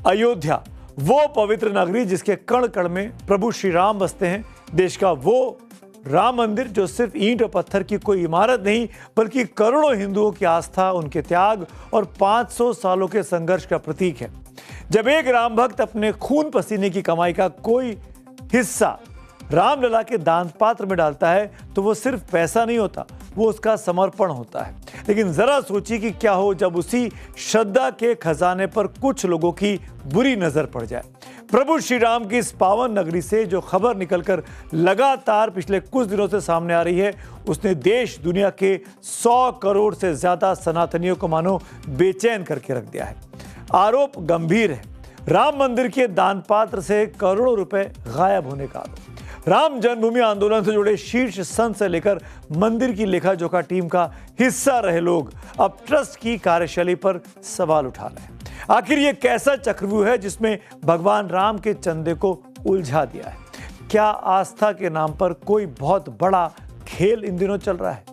अयोध्या वो पवित्र नगरी जिसके कण कण में प्रभु श्री राम बसते हैं। देश का वो राम मंदिर जो सिर्फ ईंट और पत्थर की कोई इमारत नहीं बल्कि करोड़ों हिंदुओं की आस्था, उनके त्याग और 500 सालों के संघर्ष का प्रतीक है। जब एक राम भक्त अपने खून पसीने की कमाई का कोई हिस्सा रामलला के दान पात्र में डालता है तो वो सिर्फ पैसा नहीं होता, वो उसका समर्पण होता है। लेकिन जरा सोचिए कि क्या हो जब उसी श्रद्धा के खजाने पर कुछ लोगों की बुरी नजर पड़ जाए। प्रभु श्री राम की इस पावन नगरी से जो खबर निकलकर लगातार पिछले कुछ दिनों से सामने आ रही है, उसने देश दुनिया के 100 करोड़ से ज्यादा सनातनियों को मानो बेचैन करके रख दिया है। आरोप गंभीर है। राम मंदिर के दान पात्र से करोड़ों रुपए गायब होने का आरोप। राम जन्मभूमि आंदोलन से जुड़े शीर्ष संत से लेकर मंदिर की लेखा जोखा टीम का हिस्सा रहे लोग अब ट्रस्ट की कार्यशैली पर सवाल उठा रहे हैं। आखिर ये कैसा चक्रव्यूह है जिसमें भगवान राम के चंदे को उलझा दिया है? क्या आस्था के नाम पर कोई बहुत बड़ा खेल इन दिनों चल रहा है?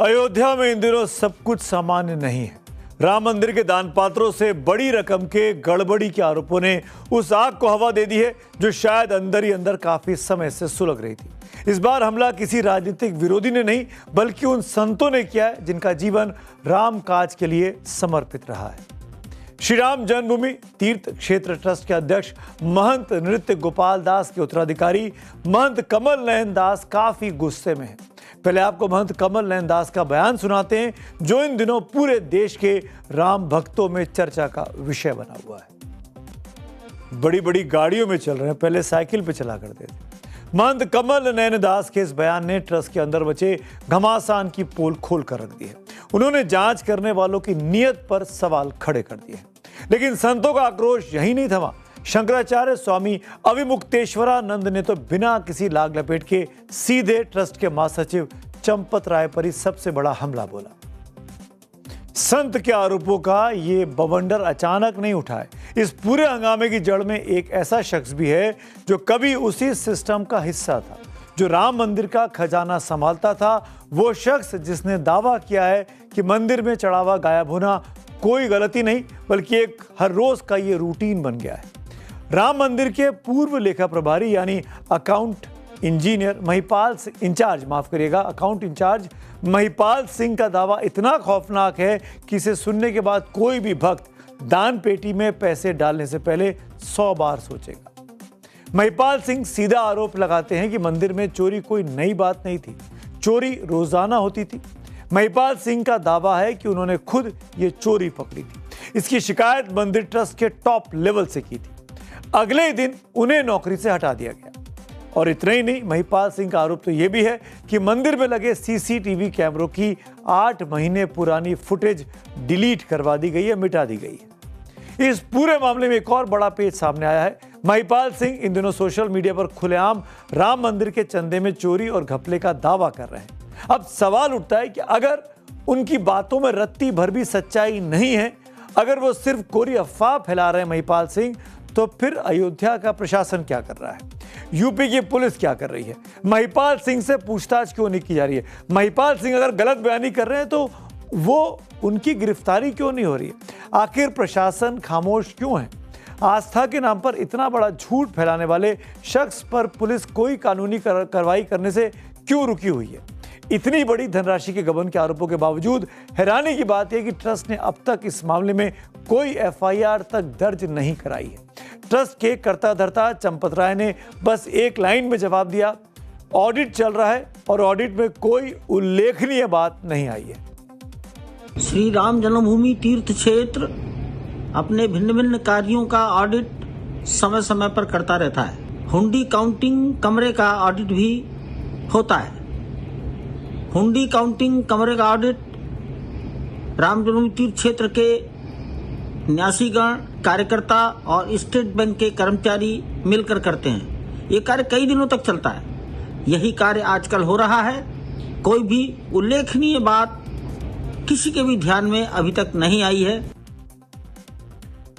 अयोध्या में इन दिनों सब कुछ सामान्य नहीं है। राम मंदिर के दान पात्रों से बड़ी रकम के गड़बड़ी के आरोपों ने उस आग को हवा दे दी है जो शायद अंदर ही अंदर काफी समय से सुलग रही थी। इस बार हमला किसी राजनीतिक विरोधी ने नहीं बल्कि उन संतों ने किया है जिनका जीवन राम काज के लिए समर्पित रहा है। श्री राम जन्मभूमि तीर्थ क्षेत्र ट्रस्ट के अध्यक्ष महंत नृत्य गोपाल दास के उत्तराधिकारी महंत कमल नयन दास काफी गुस्से में हैं। पहले आपको महंत कमल नयन दास का बयान सुनाते हैं जो इन दिनों पूरे देश के राम भक्तों में चर्चा का विषय बना हुआ है। बड़ी बड़ी गाड़ियों में चल रहे हैं, पहले साइकिल पे चला करते थे। महंत कमल नयन दास के इस बयान ने ट्रस्ट के अंदर बचे घमासान की पोल खोल कर रख दी है। उन्होंने जांच करने वालों की नीयत पर सवाल खड़े कर दिए। लेकिन संतों का आक्रोश यही नहीं थमा। शंकराचार्य स्वामी अविमुक्तेश्वरानंद ने तो बिना किसी लाग लपेट के सीधे ट्रस्ट के महासचिव चंपत राय पर ही सबसे बड़ा हमला बोला। संत के आरोपों का ये बवंडर अचानक नहीं उठा है। इस पूरे हंगामे की जड़ में एक ऐसा शख्स भी है जो कभी उसी सिस्टम का हिस्सा था, जो राम मंदिर का खजाना संभालता था। वो शख्स जिसने दावा किया है कि मंदिर में चढ़ावा गायब होना कोई गलती नहीं बल्कि एक हर रोज का ये रूटीन बन गया है। राम मंदिर के पूर्व लेखा प्रभारी यानी account engineer account incharge Mahipal Singh का दावा इतना खौफनाक है कि इसे सुनने के बाद कोई भी भक्त दान पेटी में पैसे डालने से पहले 100 बार सोचेगा। महिपाल सिंह सीधा आरोप लगाते हैं कि मंदिर में चोरी कोई नई बात नहीं थी, चोरी रोजाना होती थी। महिपाल सिंह का दावा है कि उन्होंने खुद ये चोरी पकड़ी थी। इसकी शिकायत मंदिर ट्रस्ट के टॉप लेवल से की थी। अगले ही दिन उन्हें नौकरी से हटा दिया गया। और इतना ही नहीं, महिपाल सिंह का आरोप तो यह भी है कि मंदिर में लगे सीसीटीवी कैमरों की 8 महीने पुरानी फुटेज डिलीट करवा दी गई है, मिटा दी गई है। इस पूरे मामले में एक और बड़ा पेच सामने आया है। महिपाल सिंह इन दिनों सोशल मीडिया पर खुलेआम राम मंदिर के चंदे में चोरी और घपले का दावा कर रहे हैं। अब सवाल उठता है कि अगर उनकी बातों में रत्ती भर भी सच्चाई नहीं है, अगर वो सिर्फ कोरी अफवाह फैला रहे हैं महिपाल सिंह, तो फिर अयोध्या का प्रशासन क्या कर रहा है? यूपी की पुलिस क्या कर रही है? महिपाल सिंह से पूछताछ क्यों नहीं की जा रही है? महिपाल सिंह अगर गलत बयानी कर रहे हैं तो वो उनकी गिरफ्तारी क्यों नहीं हो रही है? आखिर प्रशासन खामोश क्यों है? आस्था के नाम पर इतना बड़ा झूठ फैलाने वाले शख्स पर पुलिस कोई कानूनी कार्रवाई करने से क्यों रुकी हुई है? इतनी बड़ी धनराशि के गबन के आरोपों के बावजूद हैरानी की बात यह कि ट्रस्ट ने अब तक इस मामले में कोई एफआईआर तक दर्ज नहीं कराई है। ट्रस्ट के कर्ता धर्ता चंपत राय ने बस एक लाइन में जवाब दिया, ऑडिट चल रहा है और ऑडिट में कोई उल्लेखनीय बात नहीं आई है। श्री राम जन्मभूमि तीर्थ क्षेत्र अपने भिन्न भिन्न कार्यों का ऑडिट समय समय पर करता रहता है। हुंडी काउंटिंग कमरे का ऑडिट भी होता है। हुंडी काउंटिंग कमरे का ऑडिट राम जन्मभूमि तीर्थ क्षेत्र के न्यासीगण, कार्यकर्ता और स्टेट बैंक के कर्मचारी मिलकर करते हैं। ये कार्य कई दिनों तक चलता है। यही कार्य आजकल हो रहा है। कोई भी उल्लेखनीय बात किसी के भी ध्यान में अभी तक नहीं आई है।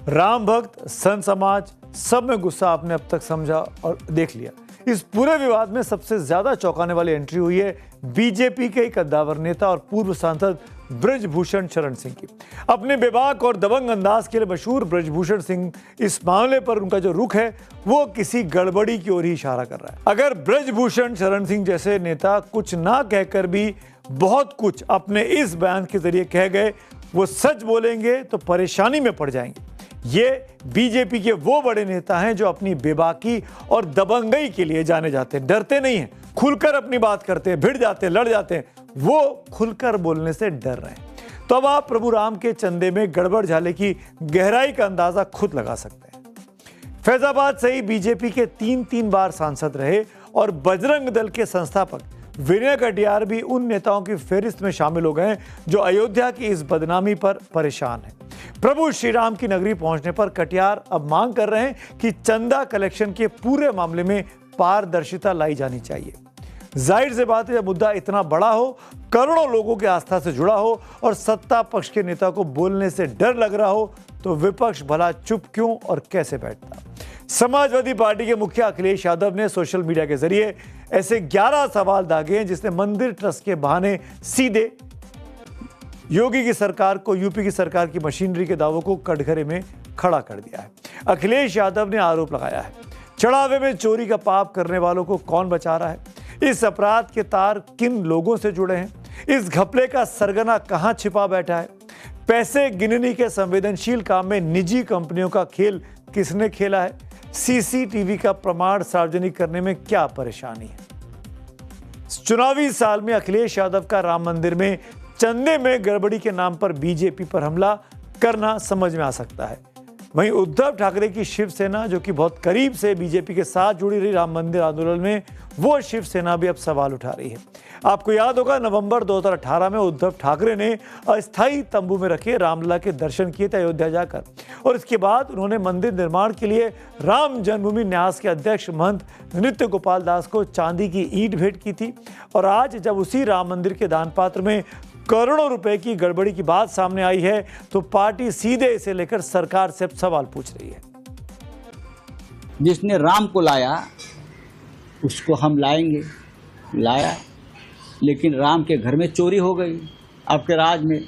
राम भक्त, संत समाज सब में गुस्सा आपने अब तक समझा और देख लिया। इस पूरे विवाद में सबसे ज्यादा चौंकाने वाली एंट्री हुई है बीजेपी के कद्दावर नेता और पूर्व सांसद ब्रजभूषण शरण सिंह की। अपने बेबाक और दबंग अंदाज के लिए मशहूर ब्रजभूषण सिंह इस मामले पर उनका जो रुख है वो किसी गड़बड़ी की ओर ही इशारा कर रहा है। अगर ब्रजभूषण शरण सिंह जैसे नेता कुछ ना कहकर भी बहुत कुछ अपने इस बयान के जरिए कह गए, वो सच बोलेंगे तो परेशानी में पड़ जाएंगे। ये बीजेपी के वो बड़े नेता हैं जो अपनी बेबाकी और दबंगई के लिए जाने जाते हैं, डरते नहीं हैं, खुलकर अपनी बात करते हैं, भिड़ जाते हैं, लड़ जाते हैं। वो खुलकर बोलने से डर रहे हैं। तो अब आप प्रभु राम के चंदे में गड़बड़ झाले की गहराई का अंदाजा खुद लगा सकते हैं। फैजाबाद से ही बीजेपी के 3 बार सांसद रहे और बजरंग दल के संस्थापक विनय कटियार भी उन नेताओं की फेहरिस्त में शामिल हो गए जो अयोध्या की इस बदनामी पर परेशान हैं। प्रभु श्री राम की नगरी पहुंचने पर कटियार अब मांग कर रहे हैं कि चंदा कलेक्शन के पूरे मामले में पारदर्शिता लाई जानी चाहिए। जाहिर सी बात है, जब मुद्दा इतना बड़ा हो, करोड़ों लोगों की आस्था से जुड़ा हो और सत्ता पक्ष के नेता को बोलने से डर लग रहा हो, तो विपक्ष भला चुप क्यों और कैसे बैठता। समाजवादी पार्टी के मुखिया अखिलेश यादव ने सोशल मीडिया के जरिए ऐसे 11 सवाल दागे हैं जिसने मंदिर ट्रस्ट के बहाने सीधे योगी की सरकार को, यूपी की सरकार की मशीनरी के दावों को कटघरे में खड़ा कर दिया है। अखिलेश यादव ने आरोप लगाया है, चढ़ावे में चोरी का पाप करने वालों को कौन बचा रहा है, इस अपराध के तार किन लोगों से जुड़े हैं, इस घपले का सरगना कहां छिपा बैठा है, पैसे गिनने के संवेदनशील काम में निजी कंपनियों का खेल किसने खेला है, सीसीटीवी का प्रमाण सार्वजनिक करने में क्या परेशानी है। चुनावी साल में अखिलेश यादव का राम मंदिर में चंदे में गड़बड़ी के नाम पर बीजेपी पर हमला करना समझ में आ सकता है। वहीं उद्धव ठाकरे की शिवसेना, जो कि बहुत करीब से बीजेपी के साथ जुड़ी रही राम मंदिर आंदोलन में, वो शिवसेना भी अब सवाल उठा रही है। आपको याद होगा, नवंबर 2018 में उद्धव ठाकरे ने अस्थायी तंबू में रखे रामलला के दर्शन किए थे अयोध्या जाकर, और इसके बाद उन्होंने मंदिर निर्माण के लिए राम जन्मभूमि न्यास के अध्यक्ष महंत नृत्य गोपाल दास को चांदी की ईंट भेंट की थी। और आज जब उसी राम मंदिर के दान पात्र में करोड़ों रुपए की गड़बड़ी की बात सामने आई है, तो पार्टी सीधे इसे लेकर सरकार से सवाल पूछ रही है। जिसने राम को लाया उसको हम लाएंगे, लाया, लेकिन राम के घर में चोरी हो गई। आपके राज में,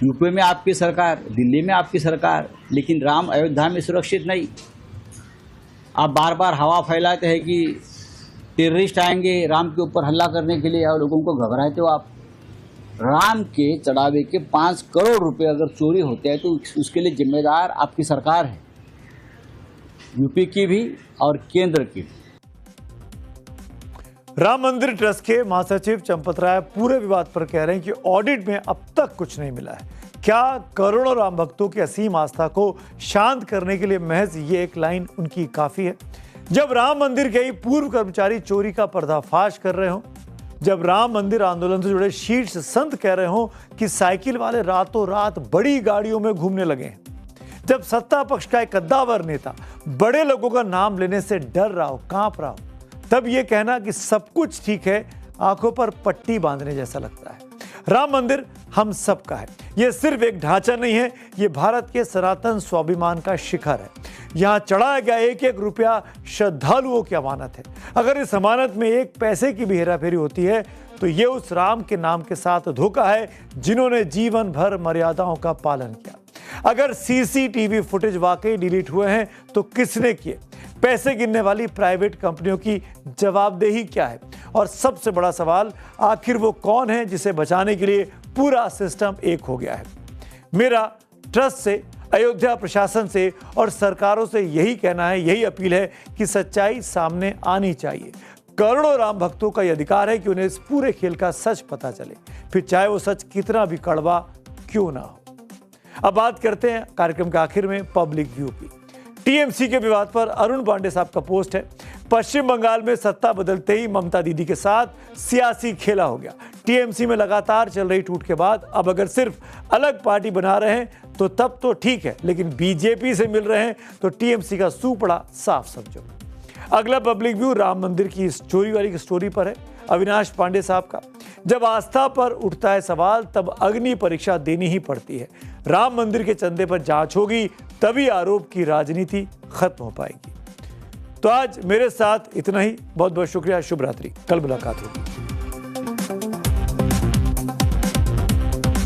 यूपी में आपकी सरकार, दिल्ली में आपकी सरकार, लेकिन राम अयोध्या में सुरक्षित नहीं। आप बार बार हवा फैलाते हैं कि टेररिस्ट आएंगे राम के ऊपर हमला करने के लिए, और लोगों को घबराते हो आप। राम के चढ़ावे के 5 करोड़ रुपए अगर चोरी होते हैं तो उसके लिए जिम्मेदार आपकी सरकार है, यूपी की भी और केंद्र की भी। राम मंदिर ट्रस्ट के महासचिव चंपत राय पूरे विवाद पर कह रहे हैं कि ऑडिट में अब तक कुछ नहीं मिला है। क्या करोड़ों राम भक्तों की असीम आस्था को शांत करने के लिए महज ये एक लाइन उनकी काफी है? जब राम मंदिर के ही पूर्व कर्मचारी चोरी का पर्दाफाश कर रहे हो, जब राम मंदिर आंदोलन से जुड़े शीर्ष संत कह रहे हो कि साइकिल वाले रातों रात बड़ी गाड़ियों में घूमने लगे हैं, जब सत्ता पक्ष का एक कद्दावर नेता बड़े लोगों का नाम लेने से डर रहा हो, कांप रहा हो, तब यह कहना कि सब कुछ ठीक है आंखों पर पट्टी बांधने जैसा लगता है। राम मंदिर हम सबका है, यह सिर्फ एक ढांचा नहीं है, यह भारत के सनातन स्वाभिमान का शिखर है। यहाँ चढ़ाया गया एक एक रुपया श्रद्धालुओं की अमानत है। अगर इस अमानत में एक पैसे की भी हेराफेरी होती है तो ये उस राम के नाम के साथ धोखा है जिन्होंने जीवन भर मर्यादाओं का पालन किया। अगर सीसीटीवी फुटेज वाकई डिलीट हुए हैं तो किसने किए? पैसे गिनने वाली प्राइवेट कंपनियों की जवाबदेही क्या है? और सबसे बड़ा सवाल, आखिर वो कौन है जिसे बचाने के लिए पूरा सिस्टम एक हो गया है? मेरा ट्रस्ट से, अयोध्या प्रशासन से और सरकारों से यही कहना है, यही अपील है कि सच्चाई सामने आनी चाहिए। करोड़ों राम भक्तों का यह अधिकार है कि उन्हें इस पूरे खेल का सच पता चले, फिर चाहे वो सच कितना भी कड़वा क्यों ना हो। अब बात करते हैं कार्यक्रम के आखिर में पब्लिक व्यू की। टीएमसी के विवाद पर अरुण पांडे साहब का पोस्ट है, पश्चिम बंगाल में सत्ता बदलते ही ममता दीदी के साथ सियासी खेला हो गया। टीएमसी में लगातार चल रही टूट के बाद अब अगर सिर्फ अलग पार्टी बना रहे हैं तो तब तो ठीक है, लेकिन बीजेपी से मिल रहे हैं तो टीएमसी का सूपड़ा साफ समझो। अगला पब्लिक व्यू राम मंदिर की चोरी वाली स्टोरी पर है, अविनाश पांडे साहब का। जब आस्था पर उठता है सवाल तब अग्नि परीक्षा देनी ही पड़ती है। राम मंदिर के चंदे पर जांच होगी तभी आरोप की राजनीति खत्म हो पाएगी। तो आज मेरे साथ इतना ही, बहुत बहुत शुक्रिया, शुभ रात्रि, कल मुलाकात होगी।